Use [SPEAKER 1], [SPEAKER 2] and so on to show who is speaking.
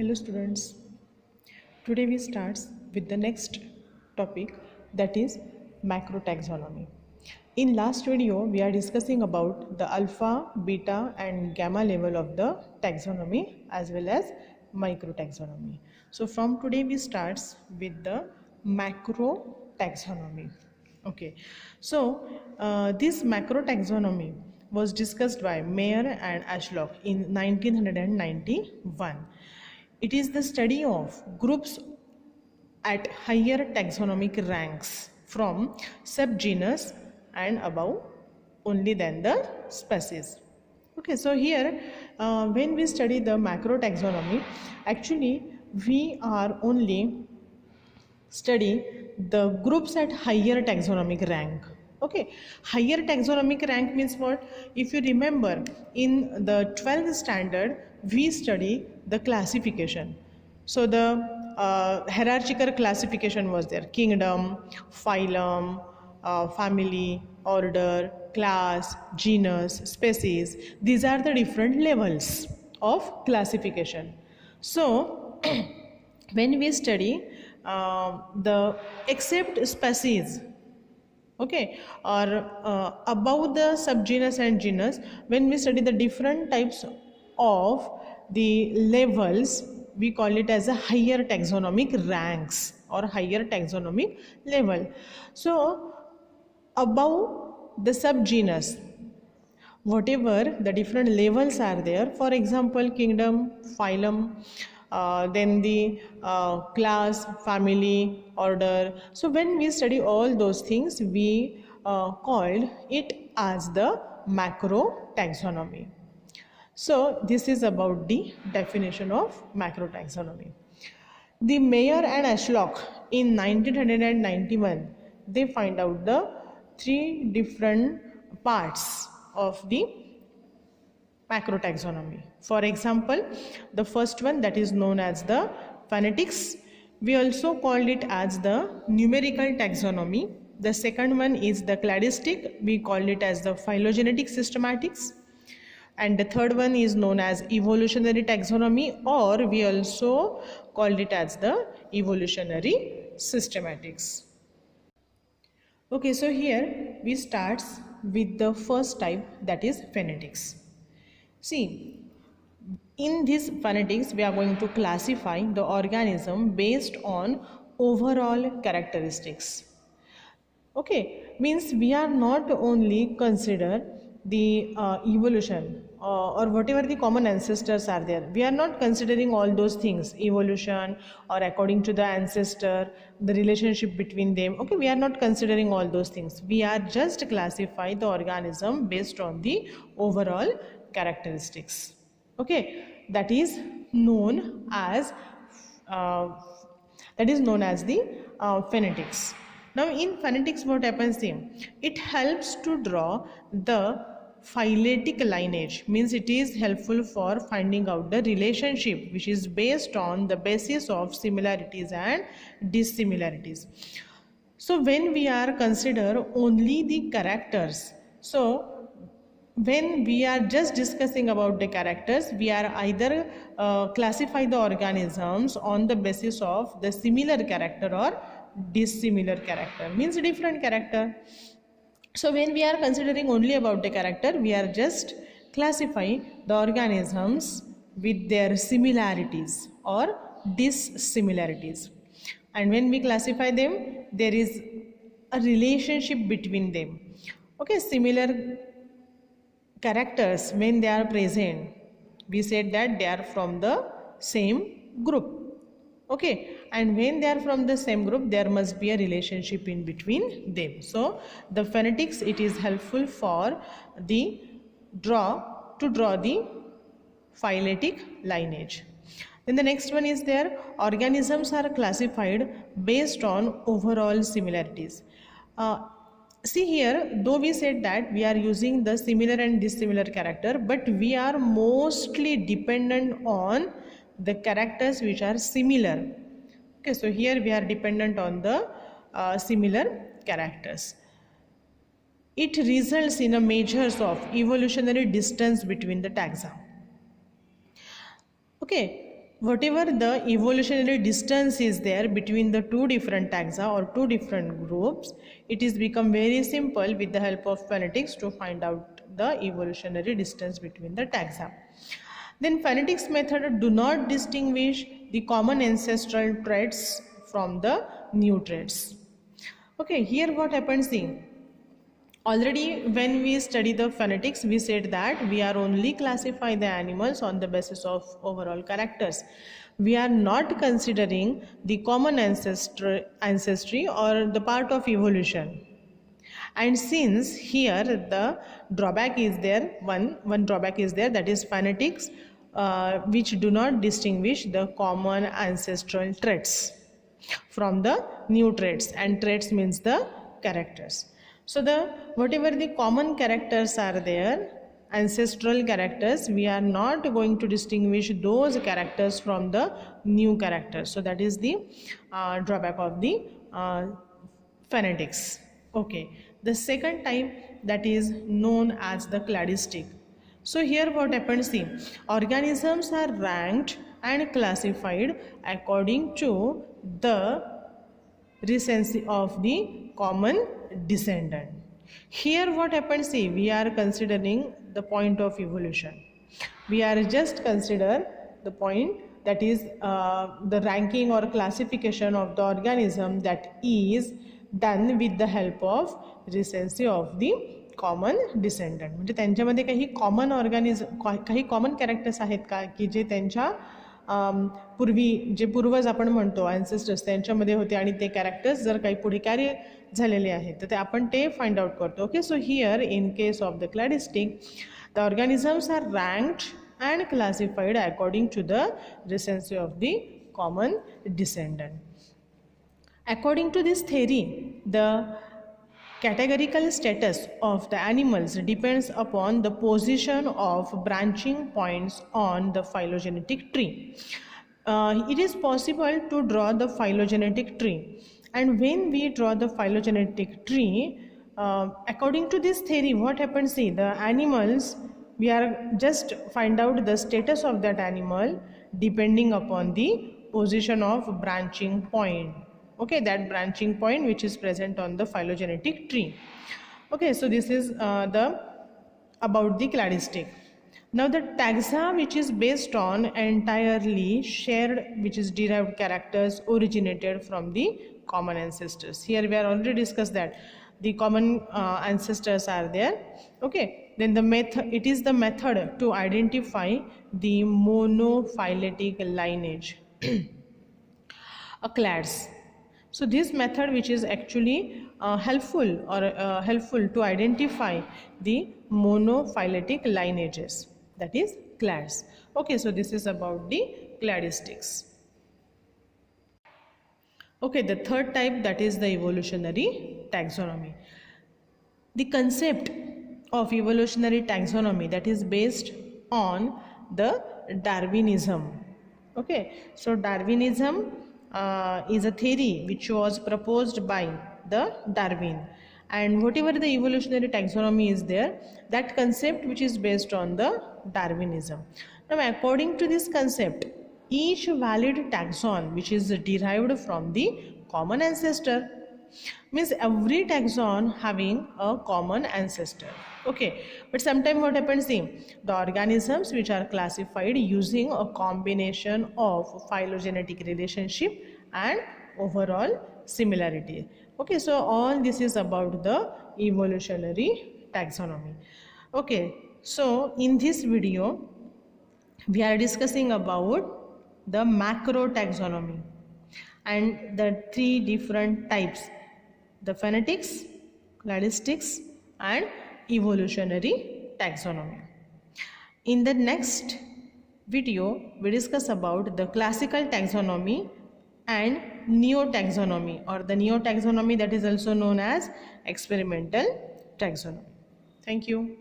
[SPEAKER 1] Hello students, today we start with the next topic, that is macrotaxonomy. In last video we are discussing about the alpha, beta and gamma level of the taxonomy as well as microtaxonomy. So from today we start with the macrotaxonomy. Okay, so this macrotaxonomy was discussed by Mayer and Ashlock in 1991. It is the study of groups at higher taxonomic ranks from subgenus and above only than the species. Okay, so here when we study the macrotaxonomy, actually we are only study the groups at higher taxonomic rank. Okay, higher taxonomic rank means what? If you remember, in the 12th standard we study the classification. So the hierarchical classification was there: kingdom, phylum, family, order, class, genus, species. These are the different levels of classification. So when we study the except species, okay, or above the subgenus and genus, when we study the different types of the levels, we call it as a higher taxonomic ranks or higher taxonomic level. So above the subgenus, whatever the different levels are there, for example kingdom, phylum, then the class, family, order. So when we study all those things, we called it as the macro taxonomy. So this is about the definition of macro taxonomy. The Mayer and Ashlock in 1991, they find out the three different parts of the macrotaxonomy. For example, the first one, that is known as the phonetics. We also called it as the numerical taxonomy. The second one is the cladistic. We called it as the phylogenetic systematics. And the third one is known as evolutionary taxonomy, or we also called it as the evolutionary systematics. Okay, so here we start with the first type, that is phonetics. See, in this phonetics we are going to classify the organism based on overall characteristics. Okay, means we are not only consider the evolution or whatever the common ancestors are there. We are not considering all those things, evolution or according to the ancestor, the relationship between them. Okay, we are not considering all those things. We are just classify the organism based on the overall characteristics. Okay, that is known as the phonetics. Now in phonetics what happens here? It helps to draw the phyletic lineage, means it is helpful for finding out the relationship which is based on the basis of similarities and dissimilarities. So when we are consider only the characters, so when we are just discussing about the characters, we are either classify the organisms on the basis of the similar character or dissimilar character, means different character. So when we are considering only about the character, we are just classify the organisms with their similarities or dissimilarities. And when we classify them, there is a relationship between them. Okay, similar characters, when they are present, we said that they are from the same group. Okay, and when they are from the same group, there must be a relationship in between them. So the phonetics, it is helpful for the draw the phyletic lineage. Then the next one is there, organisms are classified based on overall similarities. See here, though we said that we are using the similar and dissimilar character, but we are mostly dependent on the characters which are similar. Okay, so here we are dependent on the similar characters. It results in a measures of evolutionary distance between the taxa. Okay, whatever the evolutionary distance is there between the two different taxa or two different groups, it is become very simple with the help of phonetics to find out the evolutionary distance between the taxa. Then phonetics method do not distinguish the common ancestral traits from the new traits. Okay, here what happens, see, already when we study the phonetics, we said that we are only classify the animals on the basis of overall characters. We are not considering the common ancestry or the part of evolution. And since here the drawback is there, one drawback is there, that is phonetics, which do not distinguish the common ancestral traits from the new traits, and traits means the characters. So the whatever the common characters are there, ancestral characters, we are not going to distinguish those characters from the new characters. So that is the drawback of the phonetics. Okay, the second type, that is known as the cladistic. So here what happens, see, organisms are ranked and classified according to the recency of the common descendant. Here what happens, see, we are considering the point of evolution. We are just consider the point, that is the ranking or classification of the organism that is done with the help of recency of the common descendant. म्हणजे त्यांच्यामध्ये काही common काही common characters आहेत का की जे त्यांच्या पूर्वी जे पूर्वज आपण म्हणतो ॲन्सेस्टर्स त्यांच्यामध्ये होते आणि ते कॅरेक्टर्स जर काही पुढे कॅरी झालेले आहेत तर ते आपण ते फाइंड आउट करतो. Okay, so here in case of the cladistic the organisms are ranked and classified according to the recency of the common descendant. According to this theory, the categorical status of the animals depends upon the position of branching points on the phylogenetic tree. It is possible to draw the phylogenetic tree, and when we draw the phylogenetic tree, according to this theory, what happens, see, the animals, we are just find out the status of that animal depending upon the position of branching point. Okay, that branching point which is present on the phylogenetic tree. Okay, so this is about the cladistic. Now the taxa, which is based on entirely shared, which is derived characters originated from the common ancestors. Here we are already discussed that the common ancestors are there. Okay, then the method, it is the method to identify the monophyletic lineage clades. So this method, which is actually helpful to identify the monophyletic lineages, that is clades. Okay, so this is about the cladistics. Okay, the third type, that is the evolutionary taxonomy. The concept of evolutionary taxonomy, that is based on the Darwinism. Okay, so Darwinism is a theory which was proposed by the Darwin, and whatever the evolutionary taxonomy is there, that concept which is based on the Darwinism. Now according to this concept, each valid taxon which is derived from the common ancestor, means every taxon having a common ancestor. Okay, but sometimes what happens, see, the organisms which are classified using a combination of phylogenetic relationship and overall similarity. Okay, so all this is about the evolutionary taxonomy. Okay, so in this video we are discussing about the macro taxonomy and the three different types: the phonetics, cladistics and evolutionary taxonomy. In the next video we discuss about the classical taxonomy and neo-taxonomy, or the neo-taxonomy that is also known as experimental taxonomy. Thank you.